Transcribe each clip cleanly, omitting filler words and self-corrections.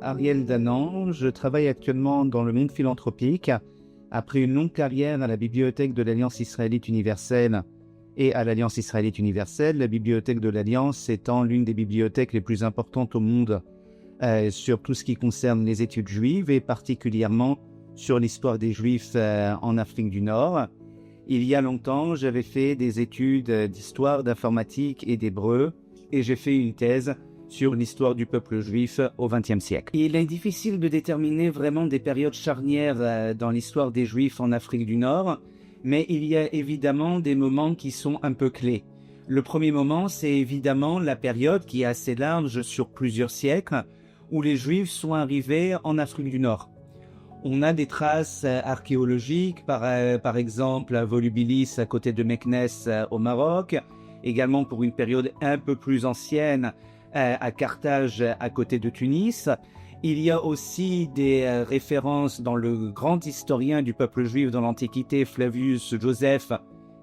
Ariel Danan, je travaille actuellement dans le monde philanthropique. Après une longue carrière à la Bibliothèque de l'Alliance israélite universelle et à l'Alliance israélite universelle, la Bibliothèque de l'Alliance étant l'une des bibliothèques les plus importantes au monde sur tout ce qui concerne les études juives et particulièrement sur l'histoire des Juifs en Afrique du Nord. Il y a longtemps, j'avais fait des études d'histoire, d'informatique et d'hébreu et j'ai fait une thèse sur l'histoire du peuple juif au XXe siècle. Il est difficile de déterminer vraiment des périodes charnières dans l'histoire des Juifs en Afrique du Nord, mais il y a évidemment des moments qui sont un peu clés. Le premier moment, c'est évidemment la période qui est assez large sur plusieurs siècles, où les Juifs sont arrivés en Afrique du Nord. On a des traces archéologiques, par exemple à Volubilis à côté de Meknès au Maroc, également pour une période un peu plus ancienne à Carthage à côté de Tunis. Il y a aussi des références dans le grand historien du peuple juif dans l'Antiquité, Flavius Joseph,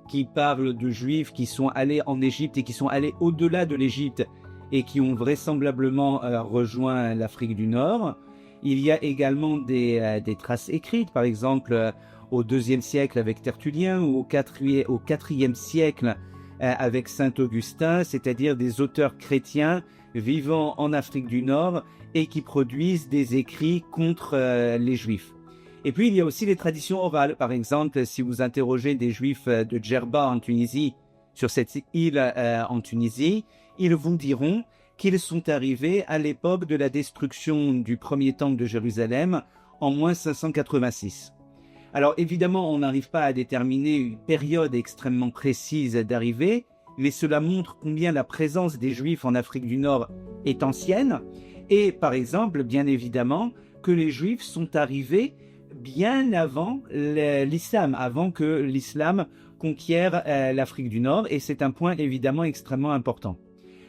qui parle de Juifs qui sont allés en Égypte et qui sont allés au-delà de l'Égypte et qui ont vraisemblablement rejoint l'Afrique du Nord. Il y a également des traces écrites, par exemple au IIe siècle avec Tertullien ou au IVe siècle avec Saint Augustin, c'est-à-dire des auteurs chrétiens vivant en Afrique du Nord et qui produisent des écrits contre les Juifs. Et puis il y a aussi les traditions orales. Par exemple, si vous interrogez des Juifs de Djerba en Tunisie, sur cette île en Tunisie, ils vous diront qu'ils sont arrivés à l'époque de la destruction du premier temple de Jérusalem en moins 586. Alors évidemment, on n'arrive pas à déterminer une période extrêmement précise d'arrivée, mais cela montre combien la présence des Juifs en Afrique du Nord est ancienne, et par exemple, bien évidemment, que les Juifs sont arrivés bien avant l'islam, avant que l'islam conquiert l'Afrique du Nord, et c'est un point évidemment extrêmement important.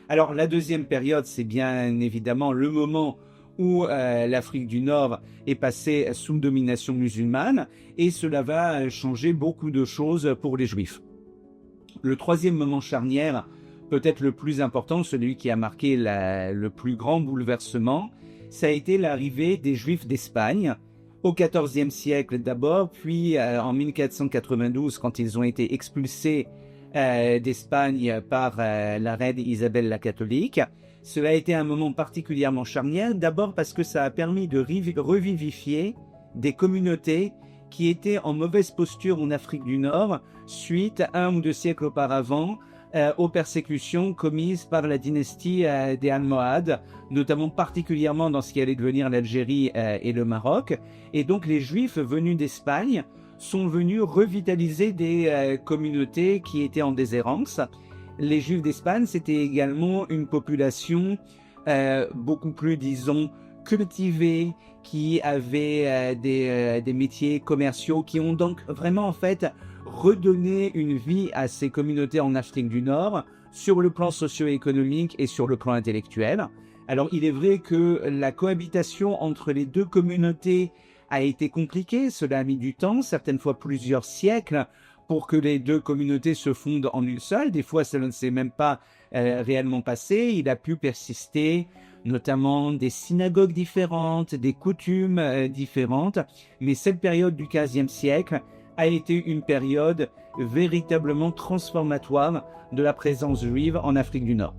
Alors la deuxième période, c'est bien évidemment le moment où l'Afrique du Nord est passée sous domination musulmane, et cela va changer beaucoup de choses pour les Juifs. Le troisième moment charnière, peut-être le plus important, celui qui a marqué le plus grand bouleversement, ça a été l'arrivée des Juifs d'Espagne, au XIVe siècle d'abord, puis en 1492, quand ils ont été expulsés d'Espagne par la reine Isabelle la catholique. Cela a été un moment particulièrement charnière, d'abord parce que ça a permis de revivifier des communautés qui étaient en mauvaise posture en Afrique du Nord suite à 1 ou 2 siècles auparavant aux persécutions commises par la dynastie des Almohades, notamment particulièrement dans ce qui allait devenir l'Algérie et le Maroc. Et donc les Juifs venus d'Espagne sont venus revitaliser des communautés qui étaient en déshérence. Les Juifs d'Espagne, c'était également une population beaucoup plus, disons, cultivée, qui avait des métiers commerciaux, qui ont donc vraiment en fait redonné une vie à ces communautés en Afrique du Nord sur le plan socio-économique et sur le plan intellectuel. Alors il est vrai que la cohabitation entre les deux communautés a été compliquée, cela a mis du temps, certaines fois plusieurs siècles, pour que les deux communautés se fondent en une seule. Des fois, ça ne s'est même pas réellement passé. Il a pu persister notamment des synagogues différentes, des coutumes différentes. Mais cette période du XVe siècle a été une période véritablement transformatoire de la présence juive en Afrique du Nord.